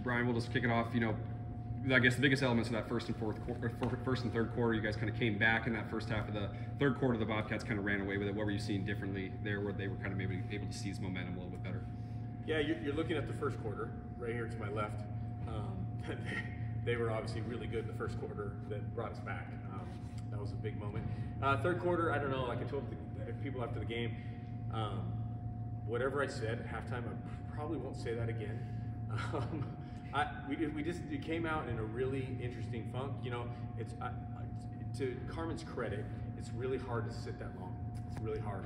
Brian, we'll just kick it off. I guess the biggest elements of that first and third quarter, you guys kind of came back in that first half of the third quarter. The Bobcats kind of ran away with it. What were you seeing differently there, where they were kind of maybe able to seize momentum a little bit better? Yeah, you're looking at the first quarter right here to my left. They were obviously really good in the first quarter. That brought us back. That was a big moment. Third quarter, I don't know. Like I told the people after the game, whatever I said at halftime, I probably won't say that again. We came out in a really interesting funk. It's to Carmen's credit, it's really hard to sit that long. It's really hard,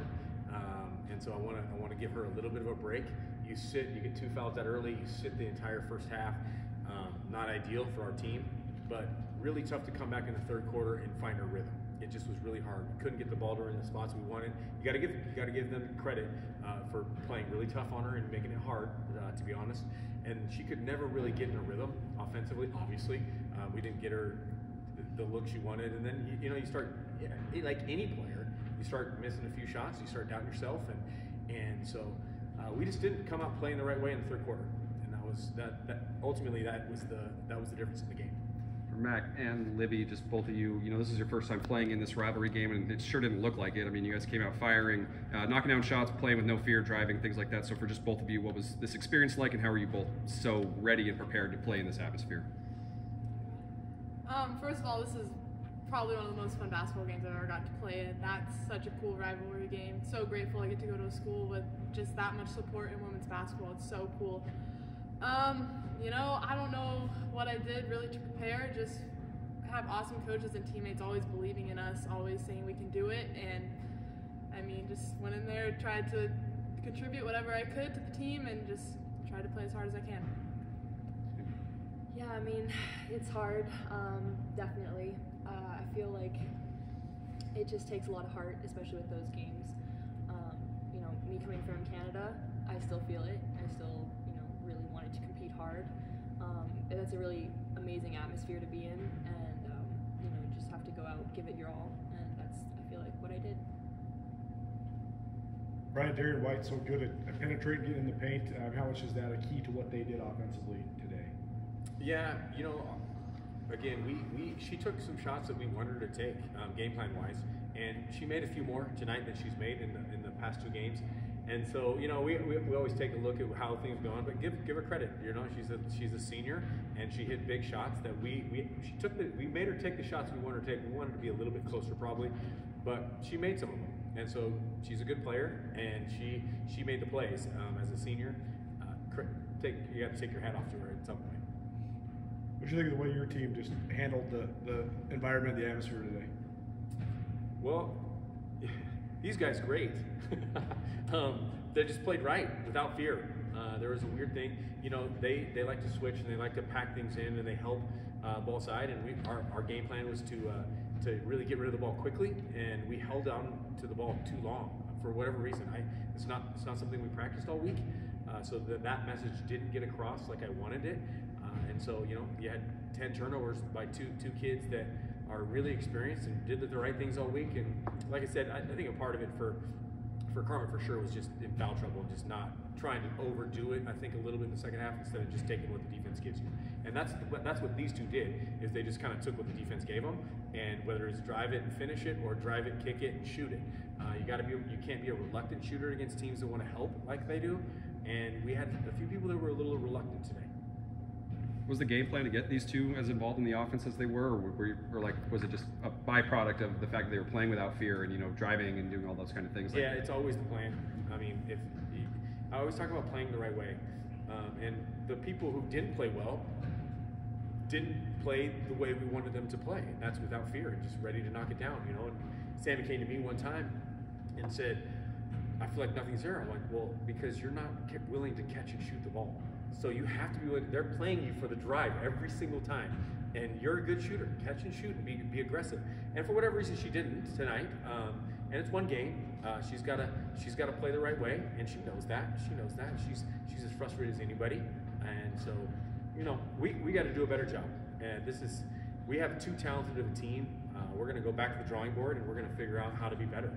and so I want to give her a little bit of a break. You get 2 fouls that early. You sit the entire first half. Not ideal for our team, but really tough to come back in the third quarter and find our rhythm. It just was really hard. We couldn't get the ball to her in the spots we wanted. You got to give them credit for playing really tough on her and making it hard, to be honest. And she could never really get in a rhythm offensively. Obviously, we didn't get her the look she wanted. And then you start, like any player, you start missing a few shots. You start doubting yourself, and so we just didn't come out playing the right way in the third quarter. And ultimately that was the difference in the game. Mack and Libby, just both of you, this is your first time playing in this rivalry game, and it sure didn't look like it. I mean, you guys came out firing, knocking down shots, playing with no fear, driving, things like that. So for just both of you, what was this experience like, and how are you both so ready and prepared to play in this atmosphere? First of all, this is probably one of the most fun basketball games I've ever got to play in. That's such a cool rivalry game. So grateful I get to go to a school with just that much support in women's basketball. It's so cool. I don't know what I did really to prepare. Just have awesome coaches and teammates always believing in us, always saying we can do it. And just went in there, tried to contribute whatever I could to the team, and just tried to play as hard as I can. Yeah, it's hard, definitely. I feel like it just takes a lot of heart, especially with those games. Me coming from Canada, I still feel it. I still, really wanted to compete hard. That's a really amazing atmosphere to be in, and you just have to go out, give it your all, and that's, I feel like, what I did. Brian, Darren White's so good at penetrating, getting in the paint. How much is that a key to what they did offensively today? Yeah, again, she took some shots that we wanted her to take, game plan wise, and she made a few more tonight than she's made in the past 2 games. And so, we always take a look at how things are going, but give her credit. She's a senior, and she hit big shots that we made her take the shots we wanted her to take. We wanted to be a little bit closer probably, but she made some of them. And so she's a good player, and she made the plays as a senior. You got to take your hat off to her at some point. What do you think of the way your team just handled the environment, the atmosphere today? Well, these guys great. They just played right without fear. There was a weird thing, they like to switch and they like to pack things in and they help ball side. And our game plan was to really get rid of the ball quickly, and we held on to the ball too long for whatever reason. It's not something we practiced all week, so that message didn't get across like I wanted it. And so you had 10 turnovers by two kids that are really experienced and did the right things all week. And like I said, I think a part of it for Carmen for sure was just in foul trouble and just not trying to overdo it. I think a little bit in the second half instead of just taking what the defense gives you. And that's what these two did, is they just kind of took what the defense gave them, and whether it's drive it and finish it or drive it, kick it, and shoot it. You can't be a reluctant shooter against teams that want to help like they do. And we had a few people that were a little reluctant today. Was the game plan to get these two as involved in the offense as they were, or was it just a byproduct of the fact that they were playing without fear and driving and doing all those kind of things? Yeah, it's always the plan. I always talk about playing the right way, and the people who didn't play well didn't play the way we wanted them to play, and that's without fear and just ready to knock it down. And Sammy came to me one time and said, "I feel like nothing's there." I'm like, "Well, because you're not willing to catch and shoot the ball." So you have to be willing. They're playing you for the drive every single time, and you're a good shooter. Catch and shoot and be aggressive. And for whatever reason, she didn't tonight. And it's one game. She's got to play the right way, and she knows that. She's as frustrated as anybody. And so, we got to do a better job. And we have too talented of a team. We're going to go back to the drawing board, and we're going to figure out how to be better.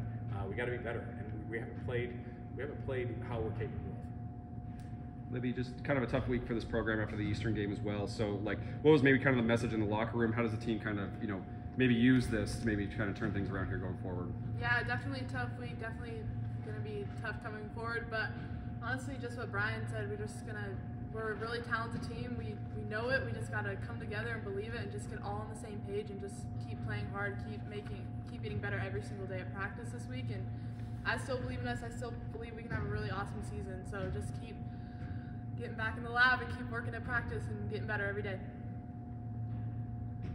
We got to be better, and we haven't played how we're capable of. Libby, just kind of a tough week for this program after the Eastern game as well. So, like, what was maybe kind of the message in the locker room? How does the team kind of, maybe use this to maybe kind of turn things around here going forward? Yeah, definitely a tough week. Definitely going to be tough coming forward. But honestly, just what Brian said, we're a really talented team. We know it. We just got to come together and believe it and just get all on the same page and just keep playing hard, keep getting better every single day at practice this week. And I still believe in us. I still believe we can have a really awesome season. So just keep getting back in the lab and keep working at practice and getting better every day.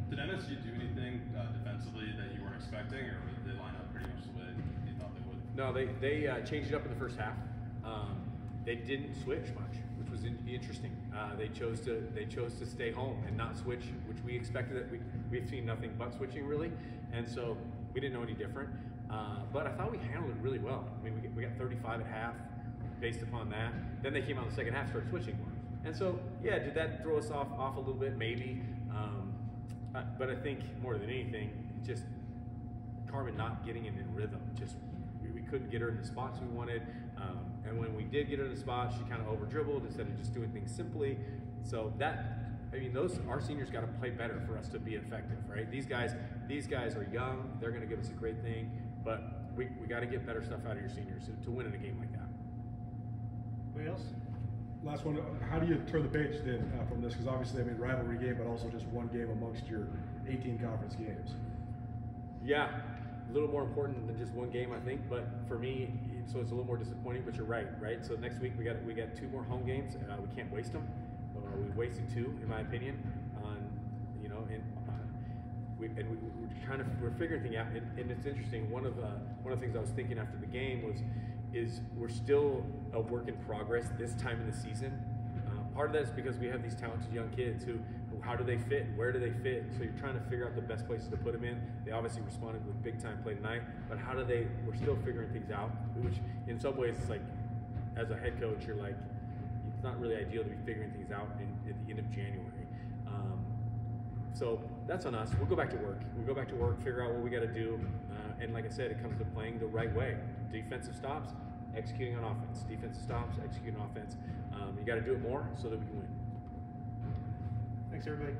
Did MSU do anything defensively that you weren't expecting, or did they line up pretty much the way you thought they would? No, they changed it up in the first half. They didn't switch much, which was interesting. They chose to stay home and not switch, which we expected. We've seen nothing but switching really, and so we didn't know any different. But I thought we handled it really well. I mean, we got 35 at half. Based upon that, then they came out in the second half, started switching more, and so yeah, did that throw us off a little bit? Maybe, but I think more than anything, just Carmen not getting in rhythm. Just we couldn't get her in the spots we wanted, and when we did get her in the spots, she kind of over dribbled instead of just doing things simply. So our seniors got to play better for us to be effective, right? These guys are young; they're going to give us a great thing, but we got to get better stuff out of your seniors to win in a game like that. Anybody else? Last one. How do you turn the page then from this? Because obviously, rivalry game, but also just one game amongst your 18 conference games. Yeah, a little more important than just one game, I think. But for me, so it's a little more disappointing. But you're right? So next week we got 2 more home games. We can't waste them. We've wasted 2, in my opinion. We're figuring things out. And it's interesting. One of the things I was thinking after the game is we're still a work in progress this time in the season. Part of that is because we have these talented young kids who how do they fit? Where do they fit? So you're trying to figure out the best places to put them in. They obviously responded with big time play tonight, but we're still figuring things out, which in some ways it's like, as a head coach, you're like, it's not really ideal to be figuring things out at the end of January. So that's on us. We'll go back to work. Figure out what we got to do. And like I said, it comes to playing the right way. Defensive stops, executing on offense. Defensive stops, executing on offense. You got to do it more so that we can win. Thanks, everybody.